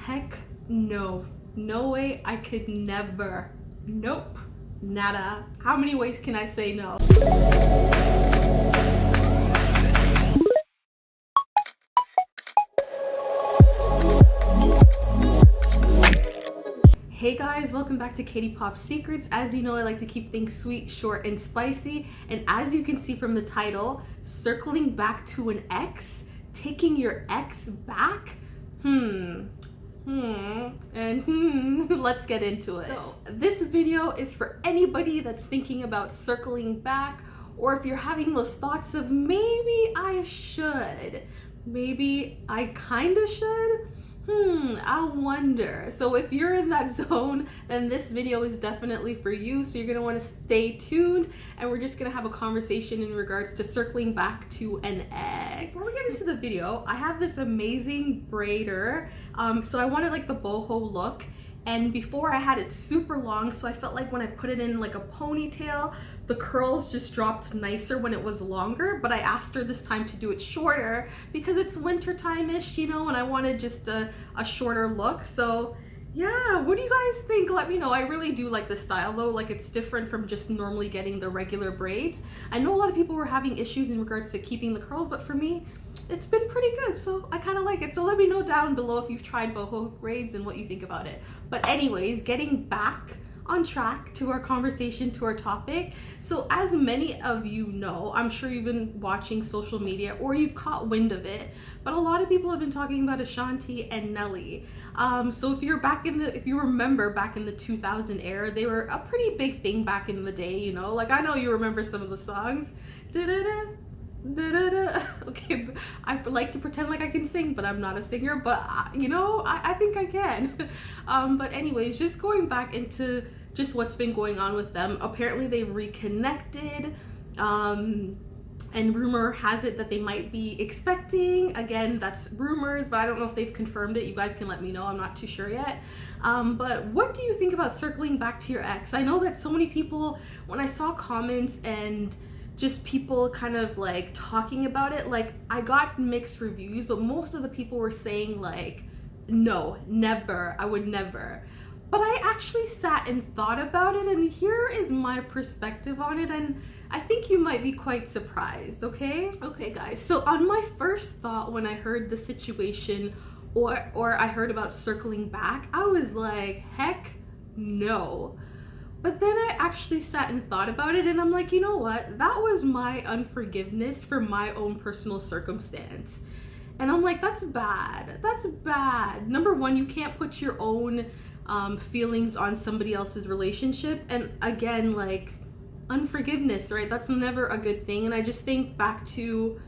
Heck no. No way. I could never. Nope. Nada. How many ways can I say no? Hey guys, welcome back to Katie Pop Secrets. As you know, I like to keep things sweet, short, and spicy. And as you can see from the title, circling back to an ex, taking your ex back. Let's get into it. So this video is for anybody that's thinking about circling back, or if you're having those thoughts of maybe I should, maybe I kinda should. I wonder. So if you're in that zone, then this video is definitely for you. So you're gonna want to stay tuned, and we're just gonna have a conversation in regards to circling back to an ex. Before we get into the video, I have this amazing braider. So I wanted like the boho look. And before I had it super long, so I felt like when I put it in like a ponytail, the curls just dropped nicer when it was longer. But I asked her this time to do it shorter because it's winter time-ish, you know, and I wanted just a shorter look. So yeah, what do you guys think? Let me know. I really do like the style though. Like, it's different from just normally getting the regular braids. I know a lot of people were having issues in regards to keeping the curls, but for me, it's been pretty good. So I kind of like it. So let me know down below if you've tried boho braids and what you think about it. But anyways, getting back on track to our conversation, to our topic. So as many of you know, I'm sure you've been watching social media or you've caught wind of it, but a lot of people have been talking about Ashanti and Nelly. So if you remember back in the 2000 era, they were a pretty big thing back in the day, you know, like I know you remember some of the songs. Okay, I like to pretend like I can sing, but I'm not a singer, but I think I can. But anyways, just going back into just what's been going on with them. Apparently they've reconnected, and rumor has it that they might be expecting. Again, that's rumors, but I don't know if they've confirmed it. You guys can let me know. I'm not too sure yet. But what do you think about circling back to your ex? I know that so many people, when I saw comments and just people kind of like talking about it, like I got mixed reviews, but most of the people were saying like, no, never, I would never. But I actually sat and thought about it, and here is my perspective on it, and I think you might be quite surprised, okay? Okay guys, so on my first thought when I heard the situation or I heard about circling back, I was like, heck no. But then I actually sat and thought about it, and I'm like, you know what? That was my unforgiveness for my own personal circumstance. And I'm like, that's bad. That's bad. Number one, you can't put your own feelings on somebody else's relationship. And again, like, unforgiveness, right? That's never a good thing. And I just think back to,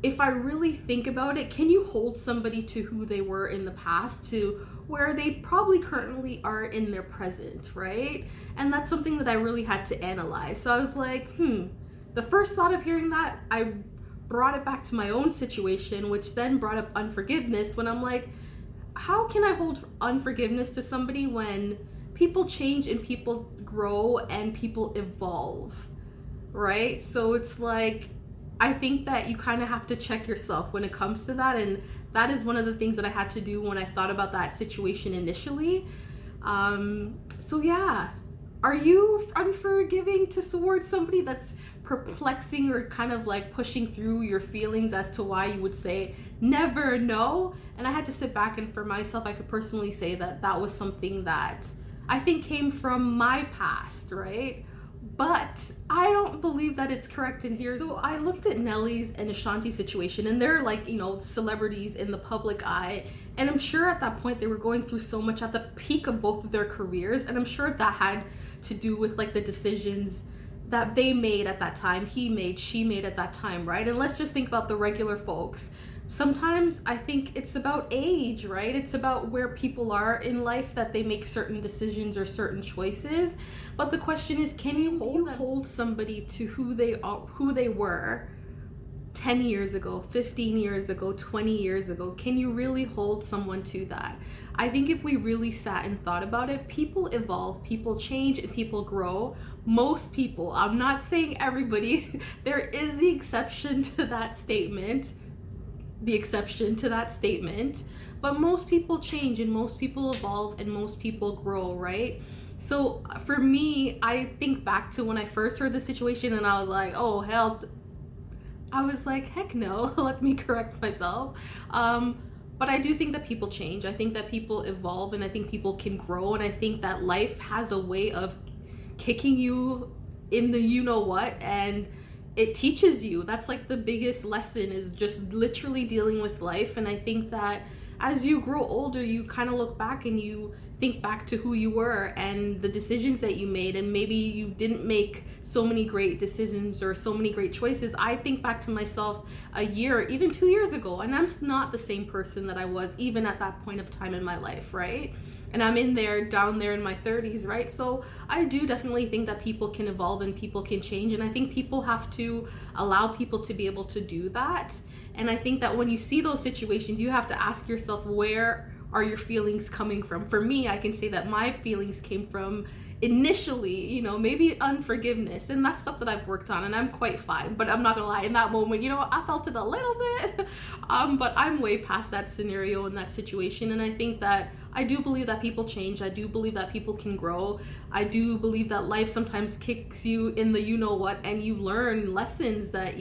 if I really think about it, can you hold somebody to who they were in the past to where they probably currently are in their present, right? And that's something that I really had to analyze. So I was like, the first thought of hearing that, I brought it back to my own situation, which then brought up unforgiveness, when I'm like, how can I hold unforgiveness to somebody when people change and people grow and people evolve, right? So it's like, I think that you kind of have to check yourself when it comes to that, and that is one of the things that I had to do when I thought about that situation initially. So yeah, are you unforgiving towards somebody that's perplexing or kind of like pushing through your feelings as to why you would say never, no? And I had to sit back, and for myself, I could personally say that that was something that I think came from my past, right? But I don't believe that it's correct in here. So I looked at Nelly's and Ashanti's situation, and they're like, you know, celebrities in the public eye. And I'm sure at that point they were going through so much at the peak of both of their careers. And I'm sure that had to do with like the decisions that they made at that time, he made, she made at that time, right? And let's just think about the regular folks. Sometimes I think it's about age, right? It's about where people are in life that they make certain decisions or certain choices. But the question is, can you hold somebody to who they were 10 years ago, 15 years ago, 20 years ago? Can you really hold someone to that? I think if we really sat and thought about it, people evolve, people change, and people grow. Most people, I'm not saying everybody, there is the exception to that statement. the exception to that statement. But most people change and most people evolve and most people grow, right? So for me, I think back to when I first heard the situation and I was like, oh, hell, I was like, heck no, let me correct myself. But I do think that people change. I think that people evolve and I think people can grow. And I think that life has a way of kicking you in the you know what, and it teaches you. That's like the biggest lesson, is just literally dealing with life. And I think that as you grow older, you kind of look back and you think back to who you were and the decisions that you made, and maybe you didn't make so many great decisions or so many great choices. I think back to myself a year, even 2 years ago, and I'm not the same person that I was even at that point of time in my life, right? And I'm down there in my 30s, right? So I do definitely think that people can evolve and people can change, and I think people have to allow people to be able to do that. And I think that when you see those situations, you have to ask yourself, where are your feelings coming from? For me, I can say that my feelings came from initially, maybe unforgiveness, and that's stuff that I've worked on and I'm quite fine. But I'm not gonna lie, in that moment, I felt it a little bit. But I'm way past that scenario and that situation. And I think that I do believe that people change. I do believe that people can grow. I do believe that life sometimes kicks you in the you know what, and you learn lessons that,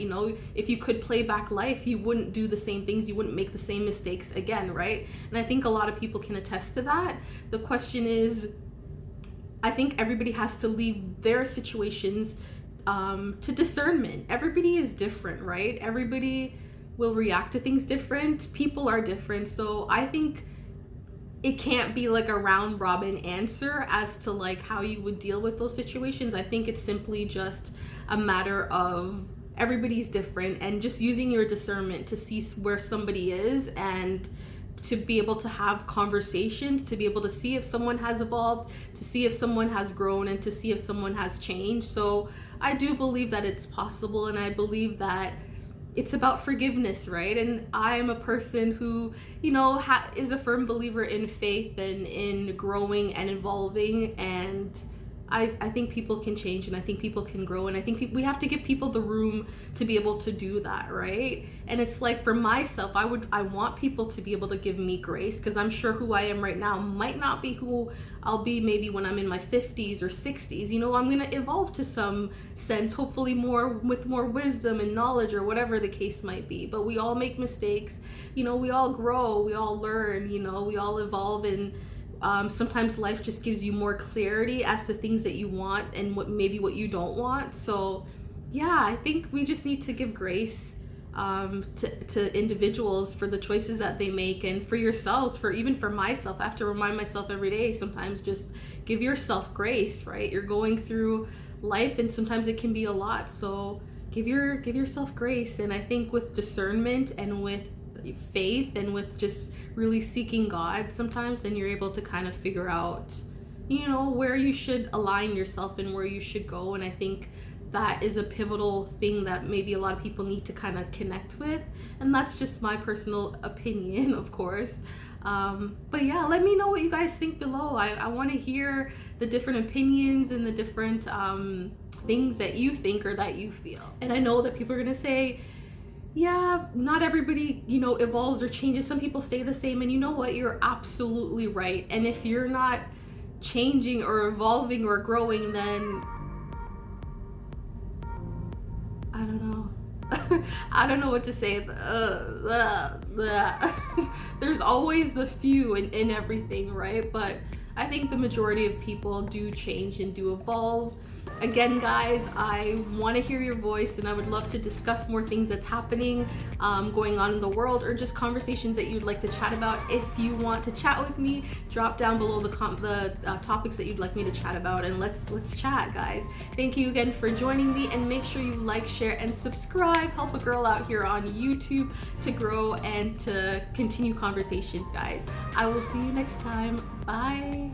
if you could play back life, you wouldn't do the same things, you wouldn't make the same mistakes again, right? And I think a lot of people can attest to that. The question is, I think everybody has to leave their situations to discernment. Everybody is different, right? Everybody will react to things different. People are different. So I think it can't be like a round robin answer as to like how you would deal with those situations. I think it's simply just a matter of everybody's different and just using your discernment to see where somebody is, and to be able to have conversations, to be able to see if someone has evolved, to see if someone has grown, and to see if someone has changed. So I do believe that it's possible, and I believe that it's about forgiveness, right? And I am a person who, is a firm believer in faith and in growing and evolving, and I think people can change, and I think people can grow, and I think we have to give people the room to be able to do that, right? And it's like, for myself, I want people to be able to give me grace, because I'm sure who I am right now might not be who I'll be maybe when I'm in my 50s or 60s. I'm going to evolve to some sense, hopefully with more wisdom and knowledge, or whatever the case might be. But we all make mistakes, we all grow, we all learn, we all evolve, and sometimes life just gives you more clarity as to things that you want and what you don't want. So yeah, I think we just need to give grace to individuals for the choices that they make, and for yourselves, even for myself, I have to remind myself every day, sometimes just give yourself grace, right? You're going through life and sometimes it can be a lot, so give yourself grace. And I think with discernment and with faith and with just really seeking God, sometimes then you're able to kind of figure out where you should align yourself and where you should go. And I think that is a pivotal thing that maybe a lot of people need to kind of connect with, and that's just my personal opinion, of course. But yeah, let me know what you guys think below. I want to hear the different opinions and the different things that you think or that you feel. And I know that people are gonna say, yeah, not everybody, evolves or changes. Some people stay the same. And you know what? You're absolutely right. And if you're not changing or evolving or growing, then I don't know. I don't know what to say. There's always the few in everything, right? But I think the majority of people do change and do evolve. Again, guys, I want to hear your voice, and I would love to discuss more things that's happening, going on in the world, or just conversations that you'd like to chat about. If you want to chat with me, drop down below the topics that you'd like me to chat about, and let's chat, guys. Thank you again for joining me, and make sure you like, share, and subscribe. Help a girl out here on YouTube to grow and to continue conversations, guys. I will see you next time. Bye.